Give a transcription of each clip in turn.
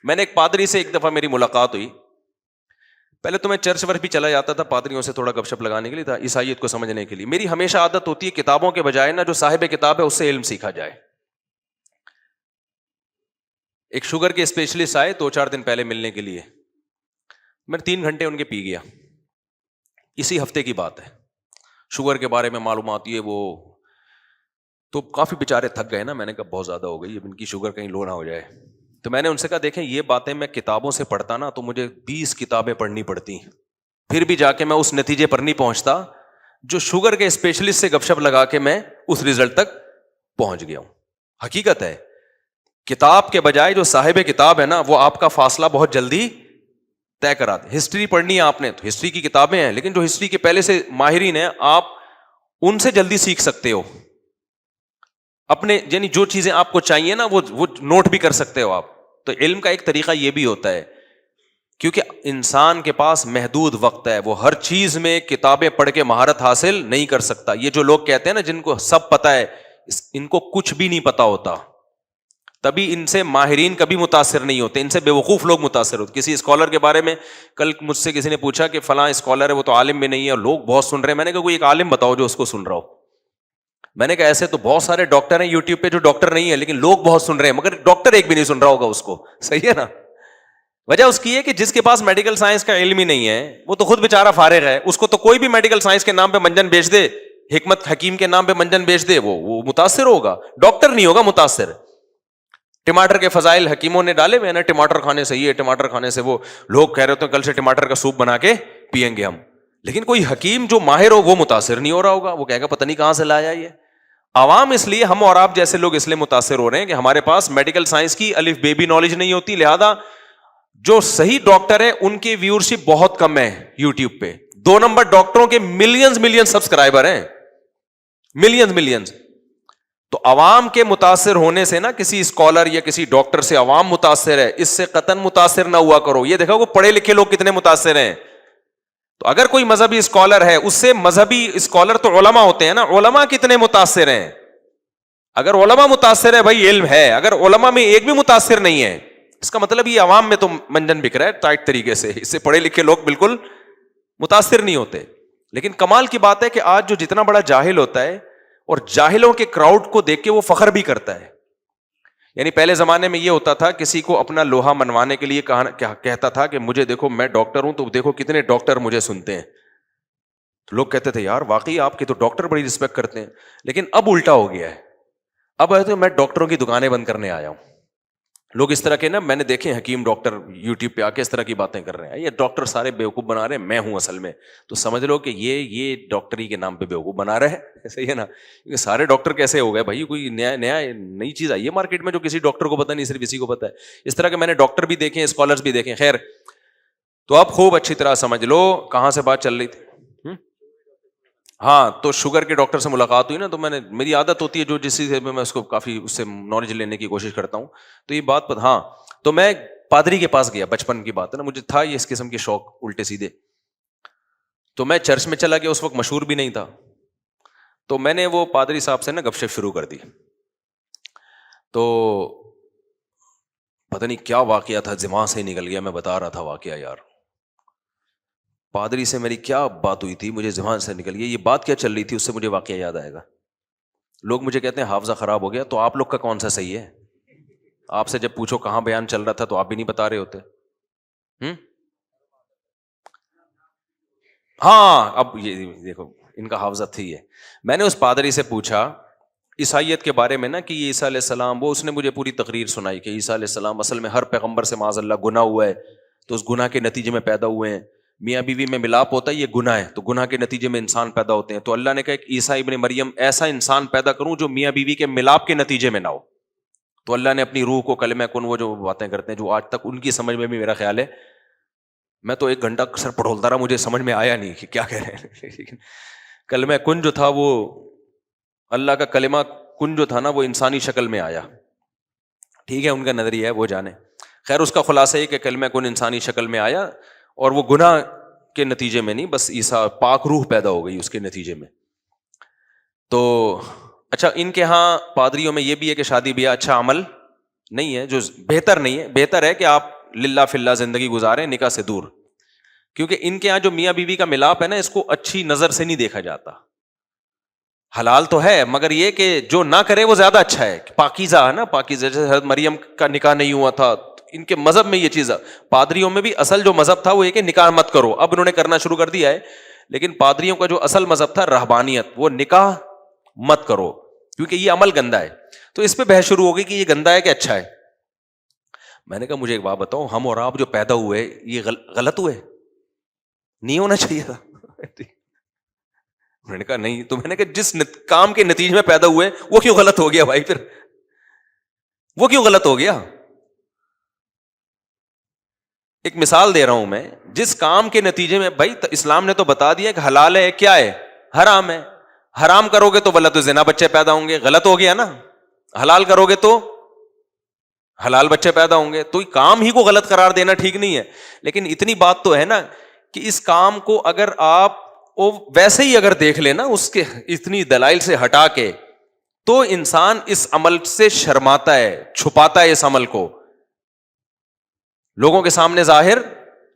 میں نے ایک پادری سے ایک دفعہ میری ملاقات ہوئی. پہلے تو میں چرچ ورچ بھی چلا جاتا تھا پادریوں سے تھوڑا گپ شپ لگانے کے لیے, تھا عیسائیت کو سمجھنے کے لیے. میری ہمیشہ عادت ہوتی ہے کتابوں کے بجائے نا جو صاحب کتاب ہے اس سے علم سیکھا جائے. ایک شوگر کے اسپیشلسٹ آئے 2-4 دن پہلے ملنے کے لیے, میں 3 گھنٹے ان کے پی گیا. اسی ہفتے کی بات ہے, شوگر کے بارے میں معلومات یہ وہ, تو کافی بیچارے تھک گئے نا. میں نے کہا بہت زیادہ ہو گئی, اب ان کی شوگر کہیں لو نہ ہو جائے. تو میں نے ان سے کہا دیکھیں یہ باتیں میں کتابوں سے پڑھتا نا تو مجھے 20 کتابیں پڑھنی پڑتی, پھر بھی جا کے میں اس نتیجے پر نہیں پہنچتا جو شوگر کے اسپیشلسٹ سے گپ شپ لگا کے میں اس رزلٹ تک پہنچ گیا ہوں. حقیقت ہے کتاب کے بجائے جو صاحب کتاب ہے نا وہ آپ کا فاصلہ بہت جلدی طے کرا دے. ہسٹری پڑھنی ہے آپ نے تو ہسٹری کی کتابیں ہیں, لیکن جو ہسٹری کے پہلے سے ماہرین ہیں آپ ان سے جلدی سیکھ سکتے ہو. اپنے یعنی جو چیزیں آپ کو چاہیے نا وہ نوٹ بھی کر سکتے ہو آپ. تو علم کا ایک طریقہ یہ بھی ہوتا ہے کیونکہ انسان کے پاس محدود وقت ہے, وہ ہر چیز میں کتابیں پڑھ کے مہارت حاصل نہیں کر سکتا. یہ جو لوگ کہتے ہیں نا جن کو سب پتا ہے, ان کو کچھ بھی نہیں پتا ہوتا, تبھی ان سے ماہرین کبھی متاثر نہیں ہوتے, ان سے بے وقوف لوگ متاثر ہوتے. کسی اسکالر کے بارے میں کل مجھ سے کسی نے پوچھا کہ فلاں اسکالر ہے وہ تو عالم بھی نہیں ہے اور لوگ بہت سن رہے ہیں. میں نے کہا کوئی ایک عالم بتاؤ جو اس کو سن رہا ہو. میں نے کہا ایسے تو بہت سارے ڈاکٹر ہیں یوٹیوب پہ جو ڈاکٹر نہیں ہے لیکن لوگ بہت سن رہے ہیں, مگر ڈاکٹر ایک بھی نہیں سن رہا ہوگا اس کو. صحیح ہے نا. وجہ اس کی ہے کہ جس کے پاس میڈیکل سائنس کا علم ہی نہیں ہے وہ تو خود بیچارہ فارغ ہے, اس کو تو کوئی بھی میڈیکل سائنس کے نام پہ منجن بیچ دے, حکمت حکیم کے نام پہ منجن بیچ دے, وہ متاثر ہوگا, ڈاکٹر نہیں ہوگا متاثر. ٹماٹر کے فضائل حکیموں نے ڈالے ہوئے نا, ٹماٹر کھانے سے یہ, ٹماٹر کھانے سے وہ, لوگ کہہ رہے ہوتے ہیں کل سے ٹماٹر کا سوپ بنا کے پیئیں گے ہم, لیکن کوئی حکیم جو ماہر ہو وہ متاثر نہیں ہو رہا ہوگا, وہ کہے گا پتہ نہیں کہاں سے لایا یہ. عوام اس لیے ہم اور آپ جیسے لوگ اس لیے متاثر ہو رہے ہیں کہ ہمارے پاس میڈیکل سائنس کی الف بے بھی نالج نہیں ہوتی, لہذا جو صحیح ڈاکٹر ہے ان کی ویورشپ بہت کم ہے یوٹیوب پہ. 2 نمبر ڈاکٹروں کے ملین سبسکرائبر ہیں, ملین. تو عوام کے متاثر ہونے سے نا کسی اسکالر یا کسی ڈاکٹر سے عوام متاثر ہے, اس سے قطعاً متاثر نہ ہوا کرو. یہ دیکھو وہ پڑھے لکھے لوگ کتنے متاثر ہیں. تو اگر کوئی مذہبی اسکالر ہے اس سے مذہبی اسکالر تو علماء ہوتے ہیں نا, علماء کتنے متاثر ہیں. اگر علماء متاثر ہے بھائی علم ہے, اگر علماء میں ایک بھی متاثر نہیں ہے اس کا مطلب یہ عوام میں تو منجن بک رہا ہے ٹائٹ طریقے سے, اس سے پڑھے لکھے لوگ بالکل متاثر نہیں ہوتے. لیکن کمال کی بات ہے کہ آج جو جتنا بڑا جاہل ہوتا ہے اور جاہلوں کے کراؤڈ کو دیکھ کے وہ فخر بھی کرتا ہے. یعنی پہلے زمانے میں یہ ہوتا تھا کسی کو اپنا لوہا منوانے کے لیے کہتا تھا کہ مجھے دیکھو میں ڈاکٹر ہوں تو دیکھو کتنے ڈاکٹر مجھے سنتے ہیں. تو لوگ کہتے تھے یار واقعی آپ کے تو ڈاکٹر بڑی رسپیکٹ کرتے ہیں. لیکن اب الٹا ہو گیا ہے, اب ہے تو میں ڈاکٹروں کی دکانیں بند کرنے آیا ہوں. لوگ اس طرح کے نا میں نے دیکھے حکیم ڈاکٹر یوٹیوب پہ آ کے اس طرح کی باتیں کر رہے ہیں, یہ ڈاکٹر سارے بیوقوف بنا رہے ہیں, میں ہوں اصل میں. تو سمجھ لو کہ یہ ڈاکٹری کے نام پہ بیوقوف بنا رہے ہیں. صحیح ہے نا. سارے ڈاکٹر کیسے ہو گئے بھائی, کوئی نئی چیز آئی ہے مارکیٹ میں جو کسی ڈاکٹر کو پتا نہیں, صرف اسی کو پتا ہے. اس طرح کے میں نے ڈاکٹر بھی دیکھے, اسکالرز بھی دیکھے. خیر تو آپ خوب اچھی طرح سمجھ لو کہاں سے بات چل رہی تھی. ہاں تو شوگر کے ڈاکٹر سے ملاقات ہوئی نا, تو میری عادت ہوتی ہے جو جس سے میں اس کو کافی اس سے نالج لینے کی کوشش کرتا ہوں. تو یہ بات ہاں تو میں پادری کے پاس گیا, بچپن کی بات ہے نا, مجھے تھا یہ اس قسم کے شوق الٹے سیدھے. تو میں چرچ میں چلا گیا, اس وقت مشہور بھی نہیں تھا. تو میں نے وہ پادری صاحب سے نا گپ شپ شروع کر دی. تو پتہ نہیں کیا واقعہ تھا, دماغ سے ہی نکل گیا. میں بتا رہا تھا واقعہ, یار پادری سے میری کیا بات ہوئی تھی مجھے ذہن سے نکل گیا. یہ بات کیا چل رہی تھی اس سے مجھے واقعہ یاد آئے گا. لوگ مجھے کہتے ہیں حافظہ خراب ہو گیا, تو آپ لوگ کا کون سا صحیح ہے؟ آپ سے جب پوچھو کہاں بیان چل رہا تھا تو آپ بھی نہیں بتا رہے ہوتے. ہاں اب یہ دیکھو ان کا حافظہ تھی ہے. میں نے اس پادری سے پوچھا عیسائیت کے بارے میں نا کہ عیسیٰ علیہ السلام, وہ اس نے مجھے پوری تقریر سنائی کہ عیسیٰ علیہ السلام اصل میں ہر پیغمبر سے معاذ اللہ گناہ ہوا ہے, تو اس گناہ کے نتیجے میں پیدا ہوئے ہیں. میاں بیوی میں ملاپ ہوتا ہے یہ گناہ ہے, تو گناہ کے نتیجے میں انسان پیدا ہوتے ہیں. تو اللہ نے کہا کہ عیسیٰ ابن مریم ایسا انسان پیدا کروں جو میاں بیوی کے ملاپ کے نتیجے میں نہ ہو. تو اللہ نے اپنی روح کو کلمہ کن, وہ جو باتیں کرتے ہیں جو آج تک ان کی سمجھ میں بھی میرا خیال ہے, میں تو 1 گھنٹہ سر پڑھولتا رہا, مجھے سمجھ میں آیا نہیں کہ کیا کہہ رہے ہیں. کلمہ کن جو تھا وہ اللہ کا کلمہ کن جو تھا نا وہ انسانی شکل میں آیا. ٹھیک ہے ان کا نظریہ ہے وہ جانے. خیر اس کا خلاصہ یہ کہ کلمہ کن انسانی شکل میں آیا اور وہ گناہ کے نتیجے میں نہیں, بس عیسیٰ پاک روح پیدا ہو گئی اس کے نتیجے میں. تو اچھا ان کے ہاں پادریوں میں یہ بھی ہے کہ شادی بیاہ اچھا عمل نہیں ہے، جو بہتر نہیں ہے. بہتر ہے کہ آپ للہ فی اللہ زندگی گزاریں نکاح سے دور، کیونکہ ان کے یہاں جو میاں بیوی کا ملاپ ہے نا، اس کو اچھی نظر سے نہیں دیکھا جاتا. حلال تو ہے مگر یہ کہ جو نہ کرے وہ زیادہ اچھا ہے. پاکیزہ ہے نا، پاکیزہ. جیسے حضرت مریم کا نکاح نہیں ہوا تھا، ان کے مذہب میں یہ چیز ہے. پادریوں میں بھی اصل جو مذہب تھا وہ یہ کہ نکاح مت کرو. اب انہوں نے کرنا شروع کر دیا ہے، لیکن پادریوں کا جو اصل مذہب تھا رہبانیت، وہ نکاح مت کرو کیونکہ یہ عمل گندا ہے. تو اس پہ بحث شروع ہو گئی کہ یہ گندا ہے کہ اچھا ہے. میں نے کہا مجھے ایک بات بتاؤ، ہم اور آپ جو پیدا ہوئے یہ غلط ہوئے؟ نہیں ہونا چاہیے تھا. میں نے کہا نہیں. تو میں نے کہا جس کام کے نتیجے میں پیدا ہوئے وہ کیوں غلط ہو گیا بھائی؟ پھر وہ کیوں غلط ہو گیا؟ ایک مثال دے رہا ہوں میں. جس کام کے نتیجے میں، بھائی اسلام نے تو بتا دیا کہ حلال ہے کیا ہے، حرام ہے. حرام کرو گے تو ولد زنا بچے پیدا ہوں گے، غلط ہو گیا نا. حلال کرو گے تو حلال بچے پیدا ہوں گے. تو کام ہی کو غلط قرار دینا ٹھیک نہیں ہے. لیکن اتنی بات تو ہے نا کہ اس کام کو اگر آپ ویسے ہی اگر دیکھ لیں نا، اس کے اتنی دلائل سے ہٹا کے، تو انسان اس عمل سے شرماتا ہے، چھپاتا ہے اس عمل کو، لوگوں کے سامنے ظاہر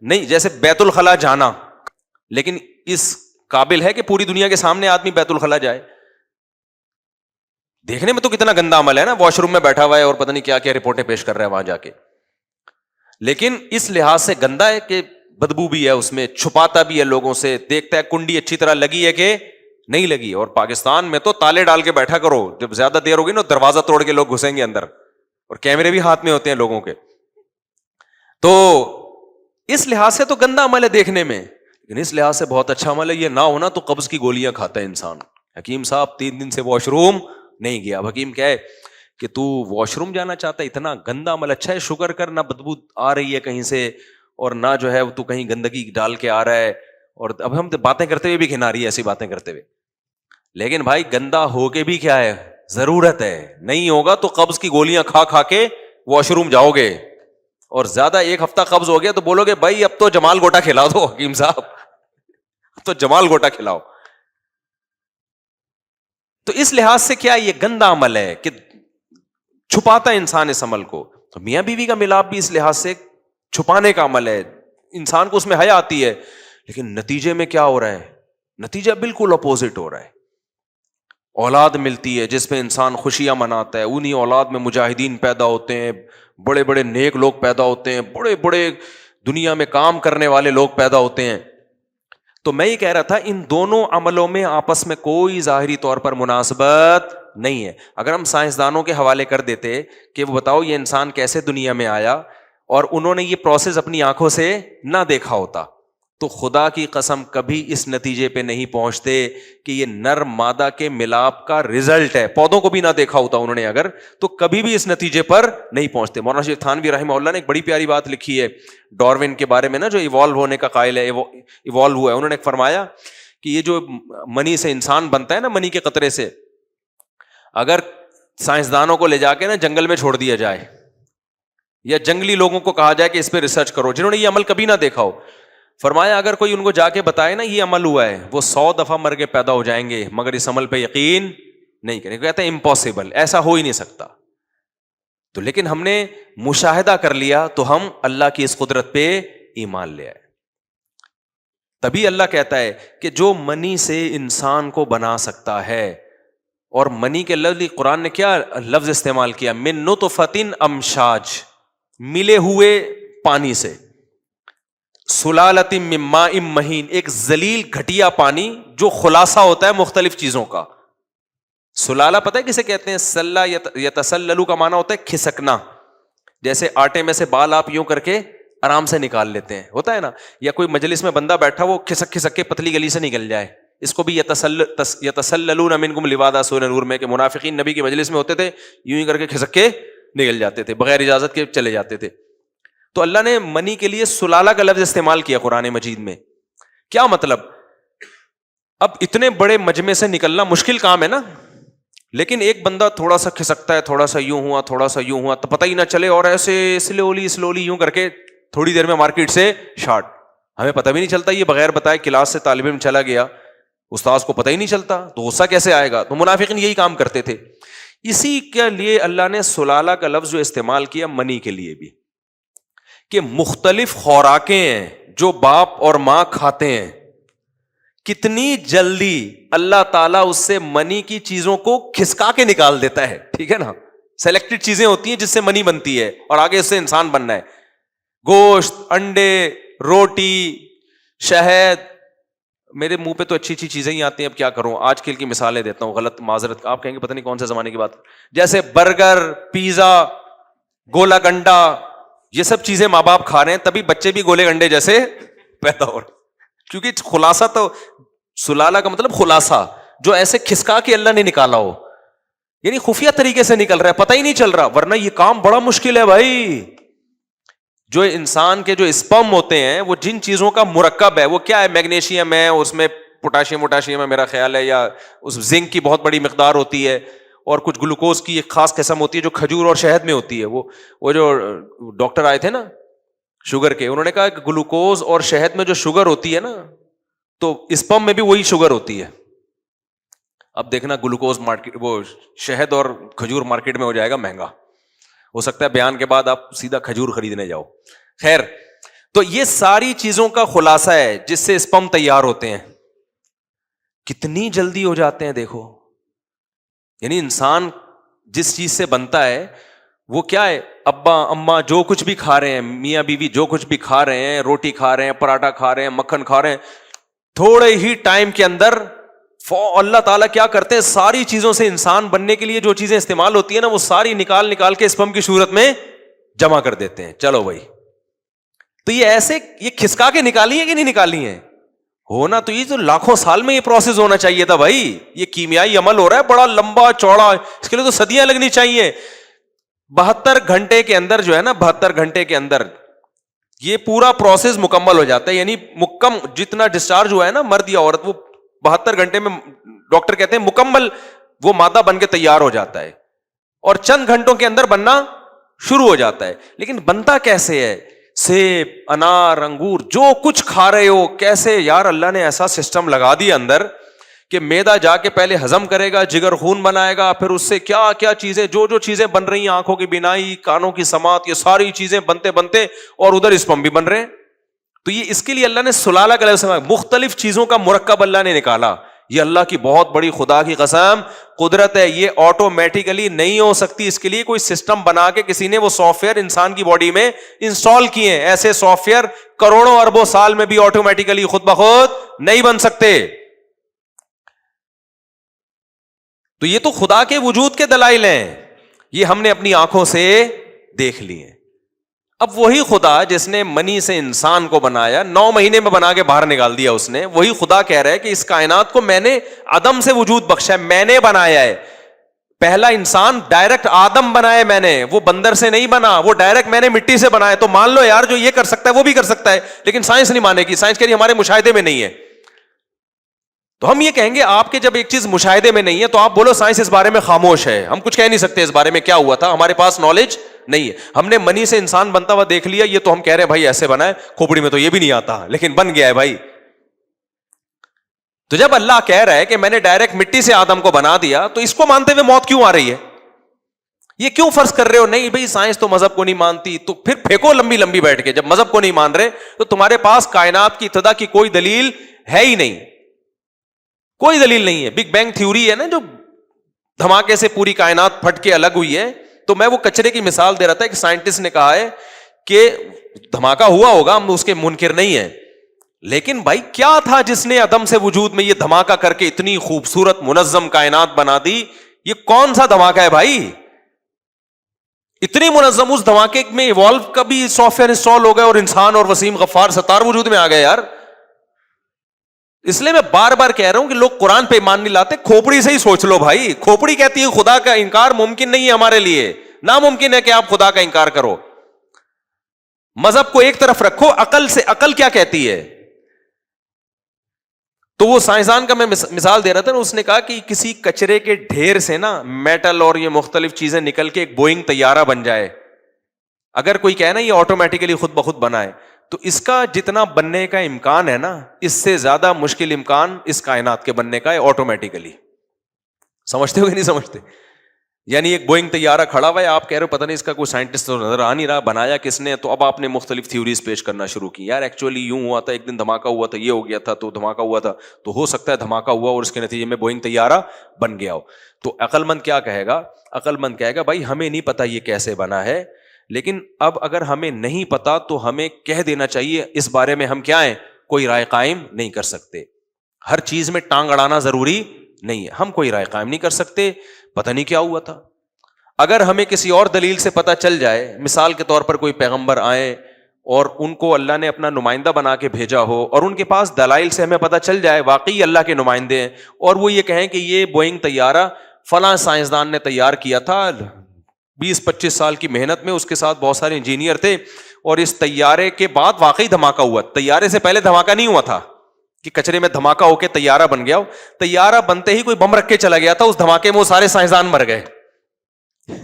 نہیں. جیسے بیت الخلا جانا، لیکن اس قابل ہے کہ پوری دنیا کے سامنے آدمی بیت الخلا جائے؟ دیکھنے میں تو کتنا گندا عمل ہے نا، واش روم میں بیٹھا ہوا ہے اور پتہ نہیں کیا کیا رپورٹیں پیش کر رہا ہے وہاں جا کے. لیکن اس لحاظ سے گندا ہے کہ بدبو بھی ہے اس میں، چھپاتا بھی ہے لوگوں سے، دیکھتا ہے کنڈی اچھی طرح لگی ہے کہ نہیں لگی. اور پاکستان میں تو تالے ڈال کے بیٹھا کرو، جب زیادہ دیر ہوگی نا دروازہ توڑ کے لوگ گھسیں گے اندر، اور کیمرے بھی ہاتھ میں ہوتے ہیں لوگوں کے. تو اس لحاظ سے تو گندا عمل ہے دیکھنے میں، لیکن اس لحاظ سے بہت اچھا عمل ہے. یہ نہ ہونا تو قبض کی گولیاں کھاتا ہے انسان. حکیم صاحب 3 دن سے واش روم نہیں گیا. حکیم کیا ہے کہ تو واش روم جانا چاہتا ہے؟ اتنا گندا عمل. اچھا ہے شکر کر، نہ بدبو آ رہی ہے کہیں سے، اور نہ جو ہے تو کہیں گندگی ڈال کے آ رہا ہے. اور اب ہم باتیں کرتے ہوئے بھی گھنا رہی ہے ایسی باتیں کرتے ہوئے. لیکن بھائی گندا ہو کے بھی کیا ہے، ضرورت ہے. نہیں ہوگا تو قبض کی گولیاں کھا کھا کے واش روم جاؤ گے، اور زیادہ 1 ہفتہ قبض ہو گیا تو بولو گے بھائی اب تو جمال گوٹا کھلاؤ دو حکیم صاحب، اب تو جمال گوٹا کھلاؤ. تو اس لحاظ سے کیا یہ گندا عمل ہے کہ چھپاتا ہے انسان اس عمل کو. تو میاں بیوی کا ملاپ بھی اس لحاظ سے چھپانے کا عمل ہے. انسان کو اس میں حیا آتی ہے، لیکن نتیجے میں کیا ہو رہا ہے؟ نتیجہ بالکل اپوزٹ ہو رہا ہے. اولاد ملتی ہے جس میں انسان خوشیاں مناتا ہے، انہی اولاد میں مجاہدین پیدا ہوتے ہیں، بڑے بڑے نیک لوگ پیدا ہوتے ہیں، بڑے بڑے دنیا میں کام کرنے والے لوگ پیدا ہوتے ہیں. تو میں یہ کہہ رہا تھا ان دونوں عملوں میں آپس میں کوئی ظاہری طور پر مناسبت نہیں ہے. اگر ہم سائنسدانوں کے حوالے کر دیتے کہ وہ بتاؤ یہ انسان کیسے دنیا میں آیا، اور انہوں نے یہ پروسیس اپنی آنکھوں سے نہ دیکھا ہوتا، تو خدا کی قسم کبھی اس نتیجے پہ نہیں پہنچتے کہ یہ نر مادہ کے ملاپ کا رزلٹ ہے. پودوں کو بھی نہ دیکھا ہوتا انہوں نے اگر، تو کبھی بھی اس نتیجے پر نہیں پہنچتے. مولانا شیخ تھانوی رحمہ اللہ نے ایک بڑی پیاری بات لکھی ہے ڈاروین کے بارے میں نا، جو ایوالو ہونے کا قائل ہے، ایوالو ہوا ہے. انہوں نے فرمایا کہ یہ جو منی سے انسان بنتا ہے نا، منی کے قطرے سے، اگر سائنسدانوں کو لے جا کے نا جنگل میں چھوڑ دیا جائے، یا جنگلی لوگوں کو کہا جائے کہ اس پہ ریسرچ کرو جنہوں نے یہ عمل کبھی نہ دیکھا ہو، فرمایا اگر کوئی ان کو جا کے بتائے نا یہ عمل ہوا ہے، وہ 100 دفعہ مر کے پیدا ہو جائیں گے مگر اس عمل پہ یقین نہیں کریں گے. کہتے ہیں امپاسبل، ایسا ہو ہی نہیں سکتا. تو لیکن ہم نے مشاہدہ کر لیا تو ہم اللہ کی اس قدرت پہ ایمان لے آئے. تبھی اللہ کہتا ہے کہ جو منی سے انسان کو بنا سکتا ہے. اور منی کے لفظ قرآن نے کیا لفظ استعمال کیا؟ من نطفۃ امشاج، ملے ہوئے پانی سے، سلالۃ من ماء مہین، ایک ذلیل گھٹیا پانی جو خلاصہ ہوتا ہے مختلف چیزوں کا. سلالہ پتہ ہے کسے کہتے ہیں؟ سلا یتسللو کا معنی ہوتا ہے کھسکنا. جیسے آٹے میں سے بال آپ یوں کر کے آرام سے نکال لیتے ہیں، ہوتا ہے نا، یا کوئی مجلس میں بندہ بیٹھا وہ کھسک کھسک کے پتلی گلی سے نکل جائے، اس کو بھی یتسللون منکم لواذا سورہ نور میں، کہ منافقین نبی کی مجلس میں ہوتے تھے یوں ہی کر کے کھسک کے نکل جاتے تھے، بغیر اجازت کے چلے جاتے تھے. تو اللہ نے منی کے لیے سلالہ کا لفظ استعمال کیا قرآن مجید میں. کیا مطلب؟ اب اتنے بڑے مجمع سے نکلنا مشکل کام ہے نا، لیکن ایک بندہ تھوڑا سا کھسکتا ہے، تھوڑا سا یوں ہوا، تھوڑا سا یوں ہوا، تو پتہ ہی نہ چلے، اور ایسے سلولی یوں کر کے تھوڑی دیر میں مارکیٹ سے شارٹ. ہمیں پتہ بھی نہیں چلتا، یہ بغیر بتائے کلاس سے طالب علم چلا گیا، استاذ کو پتہ ہی نہیں چلتا، تو غصہ کیسے آئے گا؟ تو منافقین یہی کام کرتے تھے. اسی کے لیے اللہ نے سلالہ کا لفظ جو استعمال کیا منی کے لیے بھی، کہ مختلف خوراکیں ہیں جو باپ اور ماں کھاتے ہیں، کتنی جلدی اللہ تعالیٰ اس سے منی کی چیزوں کو کھسکا کے نکال دیتا ہے. ٹھیک ہے نا، سلیکٹڈ چیزیں ہوتی ہیں جس سے منی بنتی ہے اور آگے اس سے انسان بننا ہے. گوشت، انڈے، روٹی، شہد. میرے منہ پہ تو اچھی اچھی چیزیں ہی آتی ہیں، اب کیا کروں. آج کل کی مثالیں دیتا ہوں، غلط معذرت، آپ کہیں گے پتہ نہیں کون سے زمانے کی بات. جیسے برگر، پیزا، گولا گنڈا، یہ سب چیزیں ماں باپ کھا رہے ہیں، تبھی بچے بھی گولے گنڈے جیسے پیدا ہو رہے. کیونکہ خلاصہ تو سلالہ کا مطلب خلاصہ، جو ایسے کھسکا کے اللہ نے نکالا ہو، یعنی خفیہ طریقے سے نکل رہا ہے، پتہ ہی نہیں چل رہا. ورنہ یہ کام بڑا مشکل ہے بھائی. جو انسان کے جو اسپرم ہوتے ہیں وہ جن چیزوں کا مرکب ہے، وہ کیا ہے، میگنیشیم ہے، اس میں پوٹاشیم ہے میرا خیال ہے، یا اس زنک کی بہت بڑی مقدار ہوتی ہے، اور کچھ گلوکوز کی ایک خاص قسم ہوتی ہے جو کھجور اور شہد میں ہوتی ہے. وہ جو ڈاکٹر آئے تھے نا شوگر کے، انہوں نے کہا کہ گلوکوز اور شہد میں جو شوگر ہوتی ہے نا، تو اسپرم میں بھی وہی شوگر ہوتی ہے. اب دیکھنا گلوکوز مارکیٹ، وہ شہد اور کھجور مارکیٹ میں ہو جائے گا مہنگا، ہو سکتا ہے بیان کے بعد آپ سیدھا کھجور خریدنے جاؤ. خیر، تو یہ ساری چیزوں کا خلاصہ ہے جس سے اسپرم تیار ہوتے ہیں. کتنی جلدی ہو جاتے ہیں دیکھو. یعنی انسان جس چیز سے بنتا ہے وہ کیا ہے، ابا اماں جو کچھ بھی کھا رہے ہیں، میاں بیوی جو کچھ بھی کھا رہے ہیں، روٹی کھا رہے ہیں، پراٹھا کھا رہے ہیں، مکھن کھا رہے ہیں، تھوڑے ہی ٹائم کے اندر اللہ تعالیٰ کیا کرتے ہیں، ساری چیزوں سے انسان بننے کے لیے جو چیزیں استعمال ہوتی ہیں نا، وہ ساری نکال کے اسپرم کی صورت میں جمع کر دیتے ہیں. چلو بھائی، تو یہ ایسے یہ کھسکا کے نکالی ہے کہ نہیں نکالی ہیں؟ ہونا تو یہ تو لاکھوں سال میں یہ پروسیس ہونا چاہیے تھا بھائی. یہ کیمیائی عمل ہو رہا ہے بڑا لمبا چوڑا، اس کے لیے تو صدیاں لگنی چاہیے. 72 گھنٹے کے اندر جو ہے نا، 72 گھنٹے کے اندر یہ پورا پروسیس مکمل ہو جاتا ہے. یعنی جتنا ڈسچارج ہوا ہے نا مرد یا عورت، وہ 72 گھنٹے میں ڈاکٹر کہتے ہیں مکمل وہ مادہ بن کے تیار ہو جاتا ہے، اور چند گھنٹوں کے اندر بننا شروع ہو جاتا ہے. لیکن بنتا کیسے ہے؟ سیب، انار، انگور، جو کچھ کھا رہے ہو، کیسے یار اللہ نے ایسا سسٹم لگا دیا اندر کہ میدا جا کے پہلے ہضم کرے گا، جگر خون بنائے گا، پھر اس سے کیا کیا چیزیں، جو چیزیں بن رہی ہیں، آنکھوں کی بینائی، کانوں کی سماعت، یہ ساری چیزیں بنتے اور ادھر اسپرم بھی بن رہے ہیں. تو یہ اس کے لیے اللہ نے سلالہ کا لفظ، مختلف چیزوں کا مرکب اللہ نے نکالا. یہ اللہ کی بہت بڑی خدا کی قسم قدرت ہے. یہ آٹومیٹیکلی نہیں ہو سکتی، اس کے لیے کوئی سسٹم بنا کے کسی نے وہ سافٹ ویئر انسان کی باڈی میں انسٹال کیے ہیں. ایسے سافٹ ویئر کروڑوں اربوں سال میں بھی آٹومیٹیکلی خود بخود نہیں بن سکتے. تو یہ تو خدا کے وجود کے دلائل ہیں، یہ ہم نے اپنی آنکھوں سے دیکھ لی ہیں. اب وہی خدا جس نے منی سے انسان کو بنایا، 9 مہینے میں بنا کے باہر نکال دیا اس نے، وہی خدا کہہ رہا ہے کہ اس کائنات کو میں نے عدم سے وجود بخشا ہے، میں نے بنایا ہے. پہلا انسان ڈائریکٹ آدم بنایا میں نے، وہ بندر سے نہیں بنا، وہ ڈائریکٹ میں نے مٹی سے بنایا. تو مان لو یار جو یہ کر سکتا ہے وہ بھی کر سکتا ہے، لیکن سائنس نہیں مانے گی. سائنس کے لیے ہمارے مشاہدے میں نہیں ہے. تو ہم یہ کہیں گے آپ کے جب ایک چیز مشاہدے میں نہیں ہے تو آپ بولو سائنس اس بارے میں خاموش ہے، ہم کچھ کہہ نہیں سکتے اس بارے میں کیا ہوا تھا، ہمارے پاس نالج نہیں ہے. ہم نے منی سے انسان بنتا ہوا دیکھ لیا، یہ تو ہم کہہ رہے ہیں بھائی ایسے بنا ہے، کھوپڑی میں تو یہ بھی نہیں آتا لیکن بن گیا ہے بھائی. تو جب اللہ کہہ رہا ہے کہ میں نے ڈائریکٹ مٹی سے آدم کو بنا دیا، تو اس کو مانتے ہوئے موت کیوں آ رہی ہے؟ یہ کیوں فرض کر رہے ہو؟ نہیں بھائی سائنس تو مذہب کو نہیں مانتی، تو پھر پھینکو لمبی بیٹھ کے. جب مذہب کو نہیں مان رہے تو تمہارے پاس کائنات کی ابتدا کی کوئی دلیل ہے ہی نہیں، کوئی دلیل نہیں ہے. بگ بینگ تھیوری ہے نا، جو دھماکے سے پوری کائنات پھٹ کے الگ ہوئی ہے. تو میں وہ کچرے کی مثال دے رہا تھا. ایک سائنٹسٹ نے کہا ہے کہ دھماکہ ہوا ہوگا، ہم اس کے منکر نہیں ہیں، لیکن بھائی کیا تھا جس نے عدم سے وجود میں یہ دھماکہ کر کے اتنی خوبصورت منظم کائنات بنا دی؟ یہ کون سا دھماکہ ہے بھائی؟ اتنی منظم، اس دھماکے میں ایوالو کا بھی سافٹ ویئر انسٹال ہو گیا اور انسان اور وسیم غفار ستار وجود میں آ گئے یار. اس لیے میں بار بار کہہ رہا ہوں کہ لوگ قرآن پہ ایمان نہیں لاتے، کھوپڑی سے ہی سوچ لو بھائی. کھوپڑی کہتی ہے خدا کا انکار ممکن نہیں ہے ہمارے لیے، ناممکن ہے کہ آپ خدا کا انکار کرو. مذہب کو ایک طرف رکھو، عقل سے، عقل کیا کہتی ہے؟ تو وہ سائنسدان کا میں مثال دے رہا تھا نا، اس نے کہا کہ کسی کچرے کے ڈھیر سے نا میٹل اور یہ مختلف چیزیں نکل کے ایک بوئنگ طیارہ بن جائے. اگر کوئی کہے نا یہ آٹومیٹیکلی خود بخود بنا ہے، تو اس کا جتنا بننے کا امکان ہے نا، اس سے زیادہ مشکل امکان اس کائنات کے بننے کا ہے آٹومیٹیکلی. سمجھتے ہو کہ نہیں سمجھتے؟ یعنی ایک بوئنگ طیارہ کھڑا ہوا ہے, آپ کہہ رہے ہو پتہ نہیں اس کا کوئی سائنٹسٹ تو نظر آ نہیں رہا, بنایا کس نے, تو اب آپ نے مختلف تھیوریز پیش کرنا شروع کی, یار ایکچولی یوں ہوا تھا, ایک دن دھماکہ ہوا تھا, یہ ہو گیا تھا, تو دھماکہ ہوا تھا, تو ہو سکتا ہے دھماکہ ہوا اور اس کے نتیجے میں بوئنگ طیارہ بن گیا ہو. تو عقل مند کیا کہے گا؟ عقل مند کہے گا بھائی ہمیں نہیں پتا یہ کیسے بنا ہے, لیکن اب اگر ہمیں نہیں پتا تو ہمیں کہہ دینا چاہیے اس بارے میں ہم کیا ہیں, کوئی رائے قائم نہیں کر سکتے. ہر چیز میں ٹانگ اڑانا ضروری نہیں ہے, ہم کوئی رائے قائم نہیں کر سکتے, پتہ نہیں کیا ہوا تھا. اگر ہمیں کسی اور دلیل سے پتہ چل جائے, مثال کے طور پر کوئی پیغمبر آئے اور ان کو اللہ نے اپنا نمائندہ بنا کے بھیجا ہو, اور ان کے پاس دلائل سے ہمیں پتہ چل جائے واقعی اللہ کے نمائندے ہیں, اور وہ یہ کہیں کہ یہ بوئنگ طیارہ فلاں سائنسدان نے تیار کیا تھا 20-25 سال کی محنت میں, اس کے ساتھ بہت سارے انجینئر تھے, اور اس طیارے کے بعد واقعی دھماکہ ہوا. طیارے سے پہلے دھماکہ نہیں ہوا تھا کہ کچرے میں دھماکہ ہو کے طیارہ بن گیا ہو, طیارہ بنتے ہی کوئی بم رکھ کے چلا گیا تھا, اس دھماکے میں وہ سارے سائنسدان مر گئے.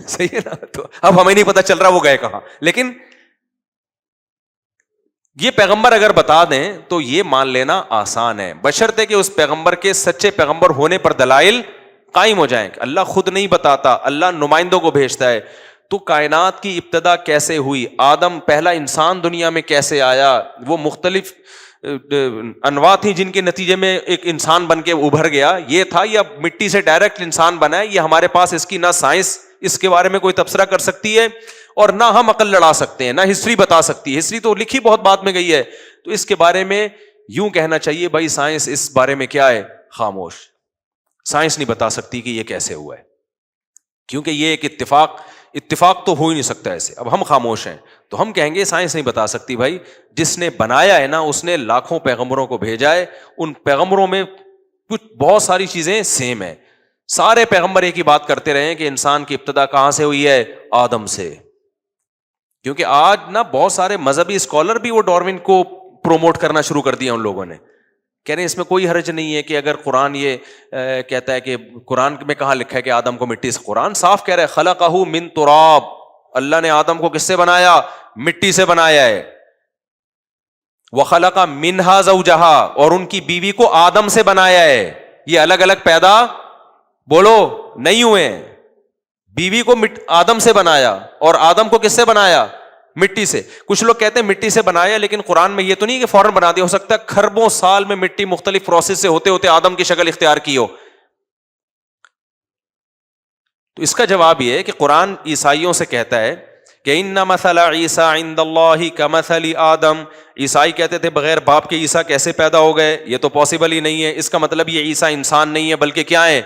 صحیح ہے نا؟ تو اب ہمیں نہیں پتا چل رہا وہ گئے کہاں, لیکن یہ پیغمبر اگر بتا دیں تو یہ مان لینا آسان ہے, بشرطے کہ اس پیغمبر کے سچے پیغمبر ہونے پر دلائل قائم ہو جائیں. اللہ خود نہیں بتاتا, اللہ نمائندوں کو بھیجتا ہے. تو کائنات کی ابتدا کیسے ہوئی, آدم پہلا انسان دنیا میں کیسے آیا, وہ مختلف انواع تھی جن کے نتیجے میں ایک انسان بن کے ابھر گیا, یہ تھا, یا مٹی سے ڈائریکٹ انسان بنا ہے, یہ ہمارے پاس اس کی نہ سائنس اس کے بارے میں کوئی تبصرہ کر سکتی ہے, اور نہ ہم عقل لڑا سکتے ہیں, نہ ہسٹری بتا سکتی ہے. ہسٹری تو لکھی بہت بعد میں گئی ہے, تو اس کے بارے میں یوں کہنا چاہیے بھائی سائنس اس بارے میں کیا ہے, خاموش. سائنس نہیں بتا سکتی کہ یہ کیسے ہوا ہے, کیونکہ یہ ایک اتفاق تو ہو ہی نہیں سکتا ایسے. اب ہم خاموش ہیں تو ہم کہیں گے سائنس نہیں بتا سکتی. بھائی جس نے بنایا ہے نا, اس نے لاکھوں پیغمبروں کو بھیجا ہے, ان پیغمبروں میں کچھ بہت ساری چیزیں سیم ہیں. سارے پیغمبر ایک ہی بات کرتے رہے ہیں کہ انسان کی ابتدا کہاں سے ہوئی ہے, آدم سے. کیونکہ آج نا بہت سارے مذہبی اسکالر بھی وہ ڈارون کو پروموٹ کرنا شروع کر دیا ان لوگوں نے, کہہ رہے ہیں اس میں کوئی حرج نہیں ہے کہ اگر قرآن یہ کہتا ہے کہ قرآن میں کہاں لکھا ہے کہ آدم کو مٹی سے, قرآن صاف کہہ رہا ہے خلقہ من تراب, اللہ نے آدم کو کس سے بنایا, مٹی سے بنایا ہے. وخلق منہا زوجہا, اور ان کی بیوی کو آدم سے بنایا ہے. یہ الگ الگ پیدا بولو نہیں ہوئے, بیوی کو آدم سے بنایا, اور آدم کو کس سے بنایا, مٹی سے. کچھ لوگ کہتے ہیں مٹی سے بنایا, لیکن قرآن میں یہ تو نہیں کہ فوراً بنا دیا, ہو سکتا ہے کھربوں سال میں مٹی مختلف پروسیس سے ہوتے ہوتے آدم کی شکل اختیار کی ہو. تو اس کا جواب یہ ہے کہ قرآن عیسائیوں سے کہتا ہے کہ ان مثل عیسیٰ عند اللہ کمثل آدم, عیسائی کہتے تھے بغیر باپ کے عیسیٰ کیسے پیدا ہو گئے, یہ تو پاسبل ہی نہیں ہے. اس کا مطلب یہ عیسیٰ انسان نہیں ہے بلکہ کیا ہے,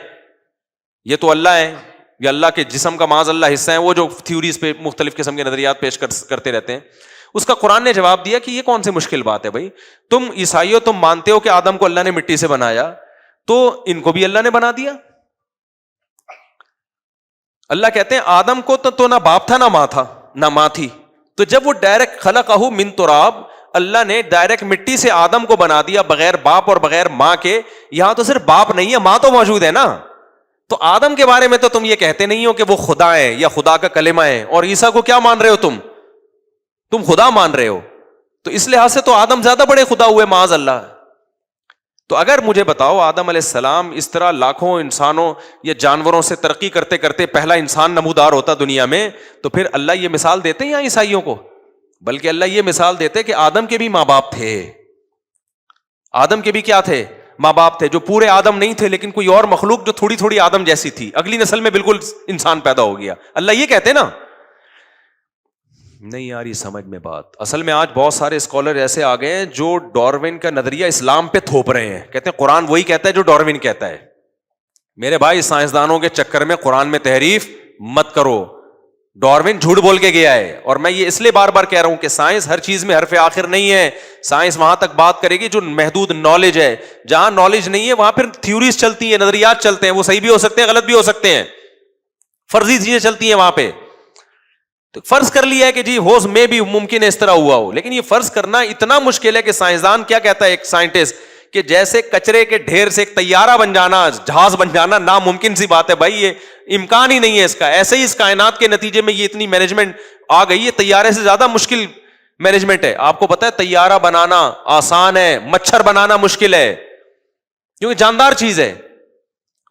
یہ تو اللہ ہے, یہ اللہ کے جسم کا معاذ اللہ حصہ ہیں, وہ جو تھیوریز پہ مختلف قسم کے نظریات پیش کرتے رہتے ہیں. اس کا قرآن نے جواب دیا کہ یہ کون سی مشکل بات ہے بھائی, تم عیسائیوں تم مانتے ہو کہ آدم کو اللہ نے مٹی سے بنایا, تو ان کو بھی اللہ نے بنا دیا. اللہ کہتے ہیں آدم کو تو نہ باپ تھا نہ ماں تھا, نہ ماں تھی, تو جب وہ ڈائریکٹ خلقہ من تراب, اللہ نے ڈائریکٹ مٹی سے آدم کو بنا دیا بغیر باپ اور بغیر ماں کے. یہاں تو صرف باپ نہیں ہے, ماں تو موجود ہے نا. تو آدم کے بارے میں تو تم یہ کہتے نہیں ہو کہ وہ خدا ہے یا خدا کا کلمہ ہے, اور عیسیٰ کو کیا مان رہے ہو تم خدا مان رہے ہو. تو اس لحاظ سے تو آدم زیادہ بڑے خدا ہوئے معاذ اللہ. تو اگر مجھے بتاؤ آدم علیہ السلام اس طرح لاکھوں انسانوں یا جانوروں سے ترقی کرتے کرتے پہلا انسان نمودار ہوتا دنیا میں, تو پھر اللہ یہ مثال دیتے ہیں یا عیسائیوں کو, بلکہ اللہ یہ مثال دیتے کہ آدم کے بھی ماں باپ تھے, آدم کے بھی کیا تھے, ماں باپ تھے, جو پورے آدم نہیں تھے لیکن کوئی اور مخلوق جو تھوڑی تھوڑی آدم جیسی تھی, اگلی نسل میں بالکل انسان پیدا ہو گیا. اللہ یہ کہتے نا. نہیں یار یہ سمجھ میں بات, اصل میں آج بہت سارے اسکالر ایسے آ گئے ہیں جو ڈاروین کا نظریہ اسلام پہ تھوپ رہے ہیں, کہتے ہیں قرآن وہی کہتا ہے جو ڈاروین کہتا ہے. میرے بھائی سائنسدانوں کے چکر میں قرآن میں تحریف مت کرو, ڈاروین جھوٹ بول کے گیا ہے. اور میں یہ اس لیے بار بار کہہ رہا ہوں کہ سائنس ہر چیز میں حرف آخر نہیں ہے. سائنس وہاں تک بات کرے گی جو محدود نالج ہے, جہاں نالج نہیں ہے وہاں پھر تھیوریز چلتی ہیں, نظریات چلتے ہیں, وہ صحیح بھی ہو سکتے ہیں غلط بھی ہو سکتے ہیں, فرضی چیزیں چلتی ہیں وہاں پہ. تو فرض کر لیا ہے کہ جی ہوز میں بھی ممکن ہے اس طرح ہوا ہو, لیکن یہ فرض کرنا اتنا مشکل ہے کہ سائنسدان کیا کہتا ہے ایک سائنٹسٹ, کہ جیسے کچرے کے ڈھیر سے ایک طیارہ بن جانا, جہاز بن جانا ناممکن سی بات ہے بھائی, یہ امکان ہی نہیں ہے اس کا. ایسے ہی اس کائنات کے نتیجے میں یہ اتنی مینجمنٹ آ گئی ہے, طیارے سے زیادہ مشکل مینجمنٹ ہے. آپ کو پتا ہے طیارہ بنانا آسان ہے, مچھر بنانا مشکل ہے, کیونکہ جاندار چیز ہے.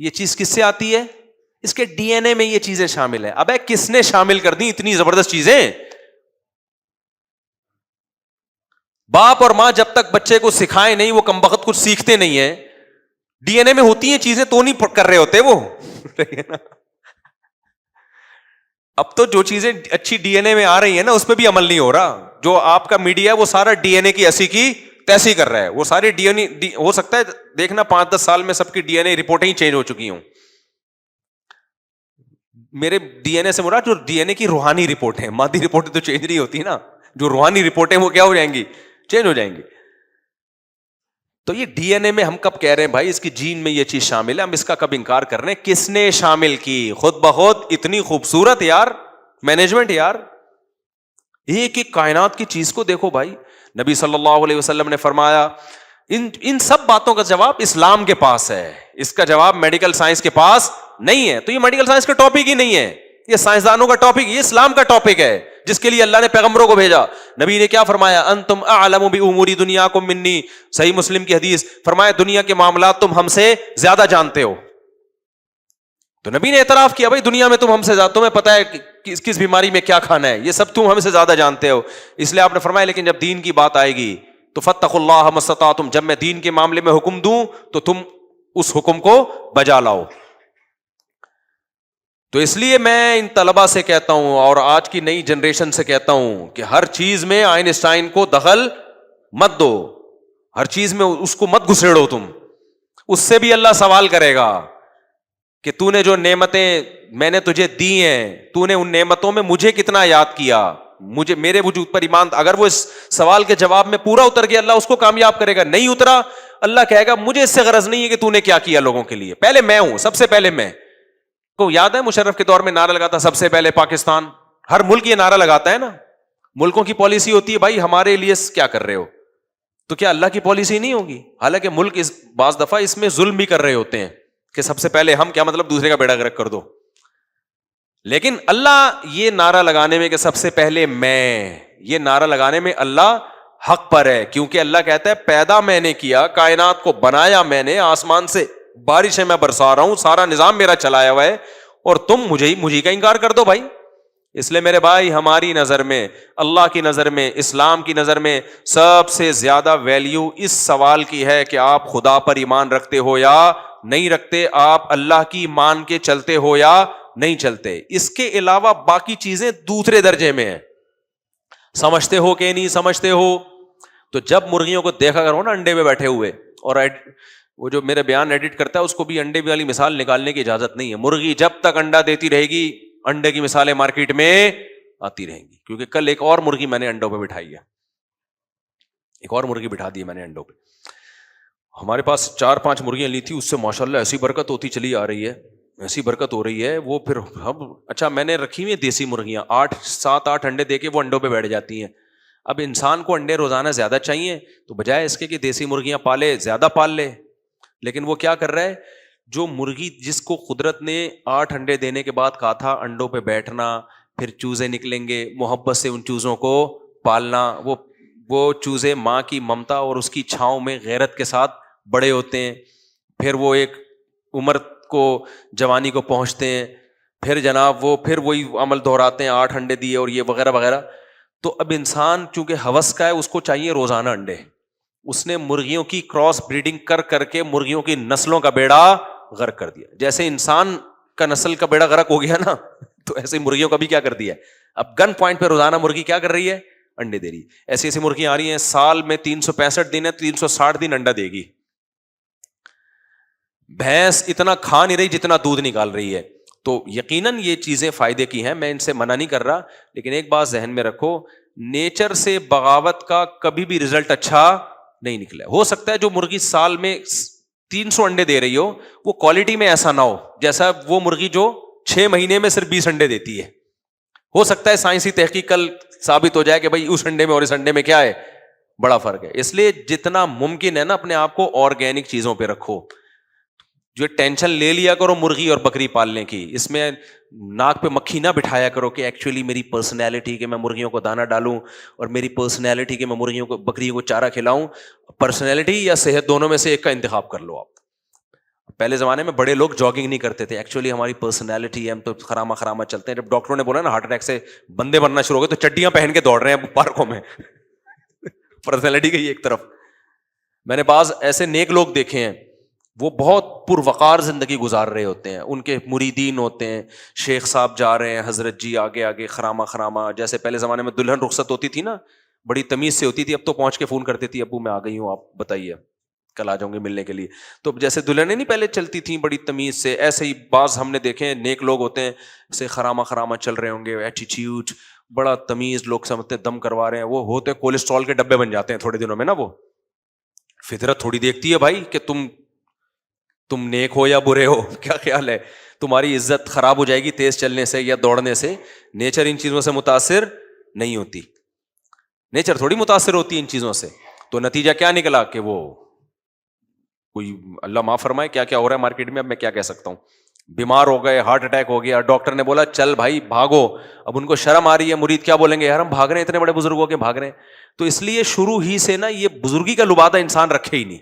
یہ چیز کس سے آتی ہے؟ اس کے ڈی این اے میں یہ چیزیں شامل ہیں. ابے کس نے شامل کر دی اتنی زبردست چیزیں؟ باپ اور ماں جب تک بچے کو سکھائے نہیں وہ کمبخت کچھ سیکھتے نہیں ہیں. ڈی این اے میں ہوتی ہیں چیزیں تو نہیں کر رہے ہوتے وہ. اب تو جو چیزیں اچھی ڈی این اے میں آ رہی ہیں نا اس پہ بھی عمل نہیں ہو رہا. جو آپ کا میڈیا ہے وہ سارا ڈی این اے کی ایسی کی تیسی کر رہا ہے. وہ سارے ڈی این اے ہو سکتا ہے دیکھنا 5-10 سال میں سب کی ڈی این اے رپورٹیں ہی چینج ہو چکی ہوں. میرے ڈی این اے سے مراد جو ڈی این اے کی روحانی رپورٹ ہے, مادی رپورٹیں تو چینج نہیں ہوتی نا. جو روحانی رپورٹیں وہ کیا ہو جائیں گی؟ چینج ہو جائیں گی. تو یہ ڈی این اے میں ہم کب کہہ رہے ہیں بھائی اس کی جین میں یہ چیز شامل ہے, ہم اس کا کب انکار کر رہے ہیں؟ کس نے شامل کی؟ خود بخود اتنی خوبصورت یار مینجمنٹ یار. ایک ایک کائنات کی چیز کو دیکھو بھائی. نبی صلی اللہ علیہ وسلم نے فرمایا ان سب باتوں کا جواب اسلام کے پاس ہے, اس کا جواب میڈیکل سائنس کے پاس نہیں ہے. تو یہ میڈیکل سائنس کا ٹاپک ہی نہیں ہے, یہ سائنسدانوں کا ٹاپک, یہ اسلام کا ٹاپک ہے جس کے لیے اللہ نے پیغمبروں کو بھیجا. نبی نے کیا فرمایا؟ انتم اعلم بامور دنیاکم منی. صحیح مسلم کی حدیث, فرمایا دنیا کے معاملات تم ہم سے زیادہ جانتے ہو. تو نبی نے اعتراف کیا بھائی دنیا میں تم ہم سے زیادہ, تمہیں پتہ ہے کس بیماری میں کیا کھانا ہے, یہ سب تم ہم سے زیادہ جانتے ہو. اس لیے آپ نے فرمایا لیکن جب دین کی بات آئے گی تو فاتقوا اللہ ما استطعتم, جب میں دین کے معاملے میں حکم دوں تو تم اس حکم کو بجا لاؤ. تو اس لیے میں ان طلباء سے کہتا ہوں اور آج کی نئی جنریشن سے کہتا ہوں کہ ہر چیز میں آئنسٹائن کو دخل مت دو, ہر چیز میں اس کو مت گھسیڑو. تم اس سے بھی اللہ سوال کرے گا کہ تو نے جو نعمتیں میں نے تجھے دی ہیں, تو نے ان نعمتوں میں مجھے کتنا یاد کیا, مجھے میرے وجود پر ایمان. اگر وہ اس سوال کے جواب میں پورا اتر گیا اللہ اس کو کامیاب کرے گا, نہیں اترا اللہ کہے گا مجھے اس سے غرض نہیں ہے کہ تو نے کیا کیا لوگوں کے لیے, پہلے میں ہوں, سب سے پہلے میں. کو یاد ہے مشرف کے دور میں نعرہ لگاتا سب سے پہلے پاکستان. ہر ملک یہ نعرہ لگاتا ہے نا, ملکوں کی پالیسی ہوتی ہے بھائی ہمارے لیے کیا کر رہے ہو, تو کیا اللہ کی پالیسی نہیں ہوگی؟ حالانکہ ملک بعض دفعہ اس میں ظلم بھی کر رہے ہوتے ہیں کہ سب سے پہلے ہم, کیا مطلب دوسرے کا بیڑا غرق کر دو. لیکن اللہ یہ نعرہ لگانے میں کہ سب سے پہلے میں, یہ نعرہ لگانے میں اللہ حق پر ہے, کیونکہ اللہ کہتا ہے پیدا میں نے کیا, کائنات کو بنایا میں نے, آسمان سے بارشیں میں برسا رہا ہوں, سارا نظام میرا چلایا ہوا ہے, اور تم مجھے کا انکار کر دو بھائی. اس لیے میرے بھائی ہماری نظر میں, اللہ کی نظر میں, اسلام کی نظر میں سب سے زیادہ ویلیو اس سوال کی ہے کہ آپ خدا پر ایمان رکھتے ہو یا نہیں رکھتے, آپ اللہ کی مان کے چلتے ہو یا نہیں چلتے. اس کے علاوہ باقی چیزیں دوسرے درجے میں ہیں, سمجھتے ہو کہ نہیں سمجھتے ہو. تو جب مرغیوں کو دیکھا کرو نا انڈے میں بیٹھے ہوئے, اور وہ جو میرے بیان ایڈٹ کرتا ہے اس کو بھی انڈے والی مثال نکالنے کی اجازت نہیں ہے. مرغی جب تک انڈا دیتی رہے گی انڈے کی مثالیں مارکیٹ میں آتی رہیں گی, کیونکہ کل ایک اور مرغی میں نے انڈوں پہ بٹھائی ہے, ایک اور مرغی بٹھا دی میں نے انڈوں پہ. ہمارے پاس 4-5 مرغیاں لی تھی, اس سے ماشاءاللہ ایسی برکت ہوتی چلی آ رہی ہے, ایسی برکت ہو رہی ہے. وہ پھر اچھا میں نے رکھی ہوئی دیسی مرغیاں, 7-8 انڈے دے کے وہ انڈوں پہ بیٹھ جاتی ہیں. اب انسان کو انڈے روزانہ زیادہ چاہیے, تو بجائے اس کے کہ دیسی مرغیاں پالے زیادہ پال لے, لیکن وہ کیا کر رہا ہے, جو مرغی جس کو قدرت نے 8 انڈے دینے کے بعد کہا تھا انڈوں پہ بیٹھنا, پھر چوزے نکلیں گے, محبت سے ان چوزوں کو پالنا, وہ چوزے ماں کی ممتا اور اس کی چھاؤں میں غیرت کے ساتھ بڑے ہوتے ہیں, پھر وہ ایک عمر کو جوانی کو پہنچتے ہیں, پھر جناب وہ پھر وہی عمل دہراتے ہیں, 8 انڈے دیے اور یہ وغیرہ وغیرہ. تو اب انسان چونکہ ہوس کا ہے اس کو چاہیے روزانہ انڈے, اس نے مرغیوں کی کراس بریڈنگ کر کے مرغیوں کی نسلوں کا بیڑا غرق کر دیا. جیسے انسان کا نسل کا بیڑا غرق ہو گیا نا, تو ایسے مرغیوں کا بھی کیا کر دیا. اب گن پوائنٹ پہ روزانہ مرغی کیا کر رہی ہے, انڈے دے رہی. ایسی ایسی مرغیاں آ رہی ہیں سال میں 365 دن ہے, 360 دن انڈا دے گی. بھینس اتنا کھا نہیں رہی جتنا دودھ نکال رہی ہے. تو یقیناً یہ چیزیں فائدے کی ہیں, میں ان سے منع نہیں کر رہا, لیکن ایک بات ذہن میں رکھو, نیچر سے بغاوت کا کبھی بھی رزلٹ اچھا نہیں نکلا. ہو سکتا ہے جو مرغی سال میں 300 انڈے دے رہی ہو وہ کوالٹی میں ایسا نہ ہو جیسا وہ مرغی جو 6 مہینے میں صرف 20 انڈے دیتی ہے. ہو سکتا ہے سائنسی تحقیق کل ثابت ہو جائے کہ بھائی اس انڈے میں اور اس انڈے میں کیا ہے, بڑا فرق ہے. اس لیے جتنا ممکن ہے نا اپنے آپ کو آرگینک چیزوں پہ رکھو. جو ٹینشن لے لیا کرو مرغی اور بکری پالنے کی, اس میں ناک پہ مکھی نہ بٹھایا کرو کہ ایکچولی میری پرسنالٹی کہ میں مرغیوں کو دانہ ڈالوں, اور میری پرسنالٹی کہ میں مرغیوں کو بکریوں کو چارہ کھلاؤں. پرسنالٹی یا صحت دونوں میں سے ایک کا انتخاب کر لو آپ. پہلے زمانے میں بڑے لوگ جاگنگ نہیں کرتے تھے, ایکچولی ہماری پرسنالٹی ہے, ہم تو خراما خراما چلتے ہیں. جب ڈاکٹروں نے بولا نا ہارٹ اٹیک سے بندے بننا شروع ہو گئے تو چڈیاں پہن کے دوڑ رہے ہیں پارکوں میں. پرسنالٹی گئی ایک طرف. میں نے بعض ایسے نیک لوگ دیکھے ہیں, وہ بہت پروقار زندگی گزار رہے ہوتے ہیں, ان کے مریدین ہوتے ہیں, شیخ صاحب جا رہے ہیں, حضرت جی آگے آگے خراما خراما. جیسے پہلے زمانے میں دلہن رخصت ہوتی تھی نا, بڑی تمیز سے ہوتی تھی, اب تو پہنچ کے فون کرتی تھی, ابو میں آ گئی ہوں, آپ بتائیے کل آ جاؤں گی ملنے کے لیے. تو جیسے دلہنیں نہیں پہلے چلتی تھیں بڑی تمیز سے, ایسے ہی بعض ہم نے دیکھے ہیں نیک لوگ ہوتے ہیں, ایسے خراما خراما چل رہے ہوں گے, ایٹیٹیوڈ بڑا تمیز, لوگ سمجھتے دم کروا رہے ہیں, وہ ہوتے کولیسٹرول کے ڈبے بن جاتے ہیں تھوڑے دنوں میں نا. وہ فطرت تھوڑی دیکھتی ہے بھائی کہ تم نیک ہو یا برے ہو, کیا خیال ہے, تمہاری عزت خراب ہو جائے گی تیز چلنے سے یا دوڑنے سے. نیچر ان چیزوں سے متاثر نہیں ہوتی, نیچر تھوڑی متاثر ہوتی ہے ان چیزوں سے. تو نتیجہ کیا نکلا کہ وہ کوئی اللہ معاف فرمائے کیا کیا ہو رہا ہے مارکیٹ میں, اب میں کیا کہہ سکتا ہوں, بیمار ہو گئے, ہارٹ اٹیک ہو گیا, ڈاکٹر نے بولا چل بھائی بھاگو. اب ان کو شرم آ رہی ہے, مرید کیا بولیں گے, یار ہم بھاگ رہے ہیں, اتنے بڑے بزرگ ہو کے بھاگ رہے ہیں. تو اس لیے شروع ہی سے نا یہ بزرگی کا لبادہ انسان رکھے ہی نہیں.